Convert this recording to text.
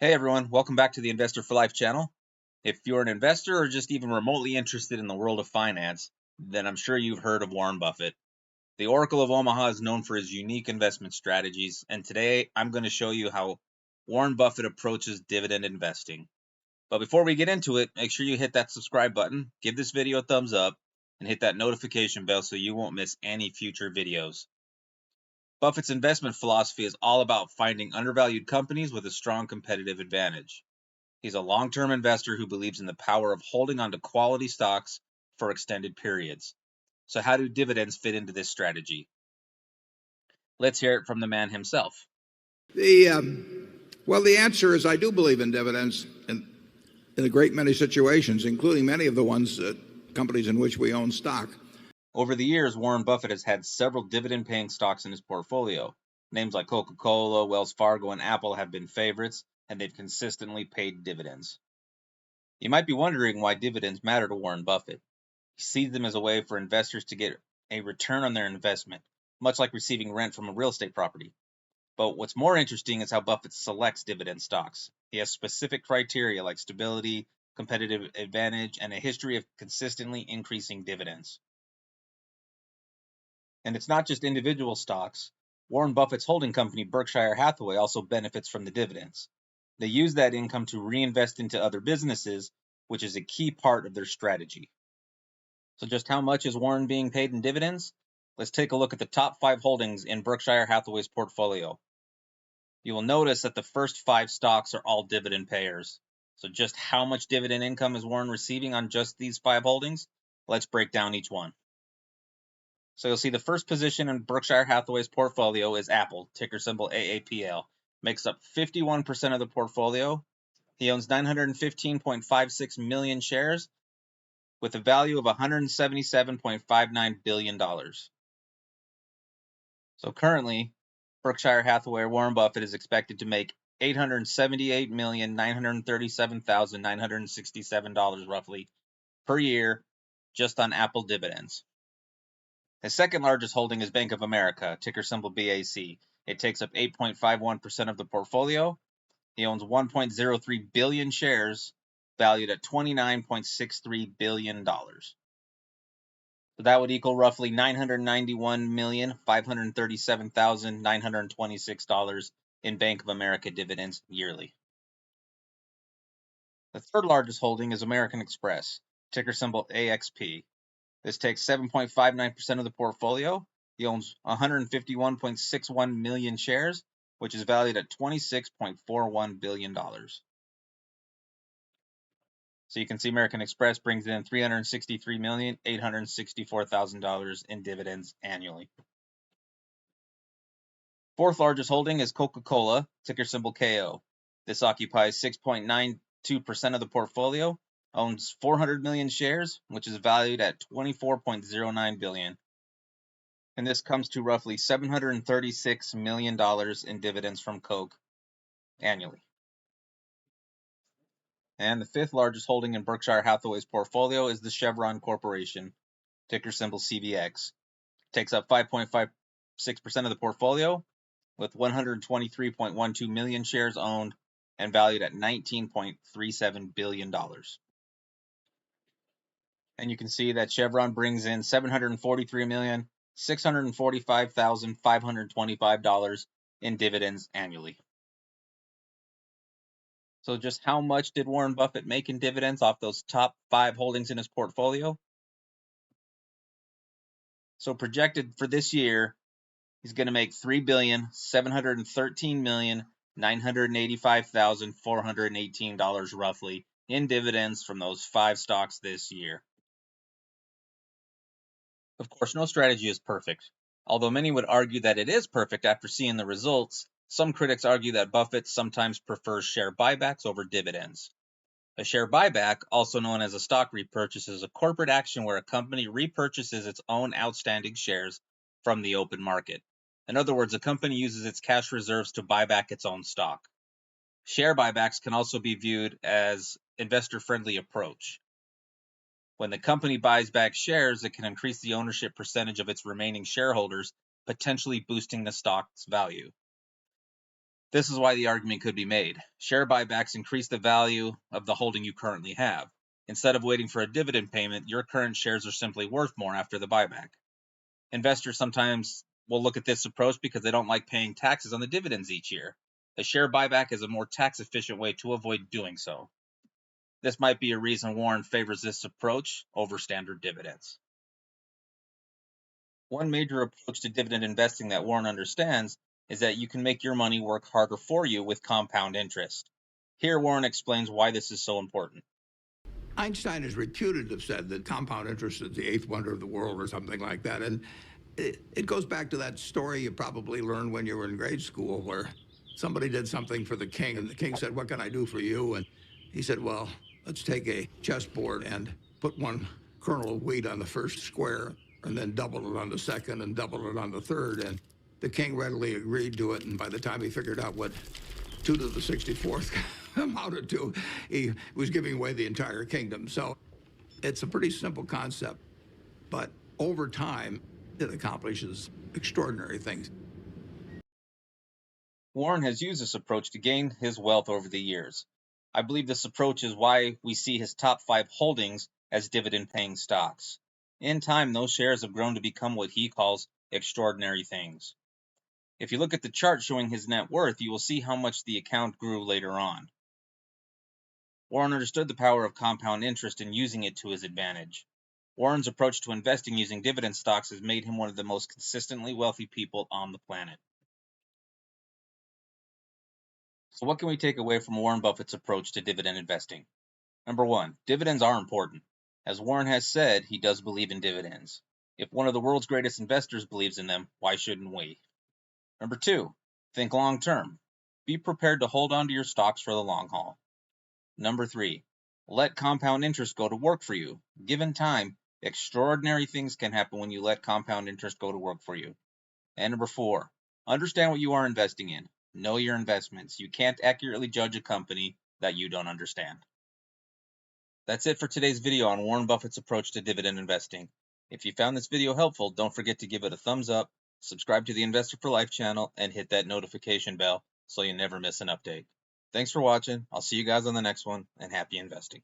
Hey everyone, welcome back to the Investor for Life channel. If you're an investor or just even remotely interested in the world of finance, then I'm sure you've heard of Warren Buffett. The Oracle of Omaha is known for his unique investment strategies, and today I'm going to show you how Warren Buffett approaches dividend investing. But before we get into it, make sure you hit that subscribe button, give this video a thumbs up, and hit that notification bell so you won't miss any future videos. Buffett's investment philosophy is all about finding undervalued companies with a strong competitive advantage. He's a long-term investor who believes in the power of holding on to quality stocks for extended periods. So how do dividends fit into this strategy? Let's hear it from the man himself. The answer is I do believe in dividends in a great many situations, including many of the ones companies in which we own stock. Over the years, Warren Buffett has had several dividend-paying stocks in his portfolio. Names like Coca-Cola, Wells Fargo, and Apple have been favorites, and they've consistently paid dividends. You might be wondering why dividends matter to Warren Buffett. He sees them as a way for investors to get a return on their investment, much like receiving rent from a real estate property. But what's more interesting is how Buffett selects dividend stocks. He has specific criteria like stability, competitive advantage, and a history of consistently increasing dividends. And it's not just individual stocks. Warren Buffett's holding company, Berkshire Hathaway, also benefits from the dividends. They use that income to reinvest into other businesses, which is a key part of their strategy. So just how much is Warren being paid in dividends? Let's take a look at the top 5 holdings in Berkshire Hathaway's portfolio. You will notice that the first 5 stocks are all dividend payers. So just how much dividend income is Warren receiving on just these 5 holdings? Let's break down each one. So you'll see the first position in Berkshire Hathaway's portfolio is Apple, ticker symbol AAPL. Makes up 51% of the portfolio. He owns 915.56 million shares with a value of $177.59 billion. So currently, Berkshire Hathaway or Warren Buffett is expected to make $878,937,967 roughly per year just on Apple dividends. His second largest holding is Bank of America, ticker symbol BAC. It takes up 8.51% of the portfolio. He owns 1.03 billion shares valued at $29.63 billion. So that would equal roughly $991,537,926 in Bank of America dividends yearly. The third largest holding is American Express, ticker symbol AXP. This takes 7.59% of the portfolio. He owns 151.61 million shares, which is valued at $26.41 billion. So you can see American Express brings in $363,864,000 in dividends annually. Fourth largest holding is Coca-Cola, ticker symbol KO. This occupies 6.92% of the portfolio, owns 400 million shares, which is valued at $24.09 billion. And this comes to roughly $736 million in dividends from Coke annually. And the fifth largest holding in Berkshire Hathaway's portfolio is the Chevron Corporation, ticker symbol CVX. It takes up 5.56% of the portfolio, with 123.12 million shares owned and valued at $19.37 billion. And you can see that Chevron brings in $743,645,525 in dividends annually. So just how much did Warren Buffett make in dividends off those top 5 holdings in his portfolio? So projected for this year, he's going to make $3,713,985,418 roughly in dividends from those 5 stocks this year. Of course, no strategy is perfect. Although many would argue that it is perfect after seeing the results, some critics argue that Buffett sometimes prefers share buybacks over dividends. A share buyback, also known as a stock repurchase, is a corporate action where a company repurchases its own outstanding shares from the open market. In other words, a company uses its cash reserves to buy back its own stock. Share buybacks can also be viewed as an investor-friendly approach. When the company buys back shares, it can increase the ownership percentage of its remaining shareholders, potentially boosting the stock's value. This is why the argument could be made. Share buybacks increase the value of the holding you currently have. Instead of waiting for a dividend payment, your current shares are simply worth more after the buyback. Investors sometimes will look at this approach because they don't like paying taxes on the dividends each year. A share buyback is a more tax-efficient way to avoid doing so. This might be a reason Warren favors this approach over standard dividends. One major approach to dividend investing that Warren understands is that you can make your money work harder for you with compound interest. Here, Warren explains why this is so important. Einstein is reputed to have said that compound interest is the eighth wonder of the world or something like that. And it goes back to that story you probably learned when you were in grade school where somebody did something for the king and the king said, "What can I do for you?" And he said, "Well, let's take a chessboard and put one kernel of wheat on the first square and then double it on the second and double it on the third." And the king readily agreed to it. And by the time he figured out what 2 to the 64th amounted to, he was giving away the entire kingdom. So it's a pretty simple concept, but over time, it accomplishes extraordinary things. Warren has used this approach to gain his wealth over the years. I believe this approach is why we see his top 5 holdings as dividend-paying stocks. In time, those shares have grown to become what he calls extraordinary things. If you look at the chart showing his net worth, you will see how much the account grew later on. Warren understood the power of compound interest and using it to his advantage. Warren's approach to investing using dividend stocks has made him one of the most consistently wealthy people on the planet. So what can we take away from Warren Buffett's approach to dividend investing? Number 1, dividends are important. As Warren has said, he does believe in dividends. If one of the world's greatest investors believes in them, why shouldn't we? Number 2, think long term. Be prepared to hold on to your stocks for the long haul. Number 3, let compound interest go to work for you. Given time, extraordinary things can happen when you let compound interest go to work for you. And number 4, understand what you are investing in. Know your investments. You can't accurately judge a company that you don't understand. That's it for today's video on Warren Buffett's approach to dividend investing. If you found this video helpful, don't forget to give it a thumbs up, subscribe to the Investor for Life channel, and hit that notification bell so you never miss an update. Thanks for watching. I'll see you guys on the next one, and happy investing.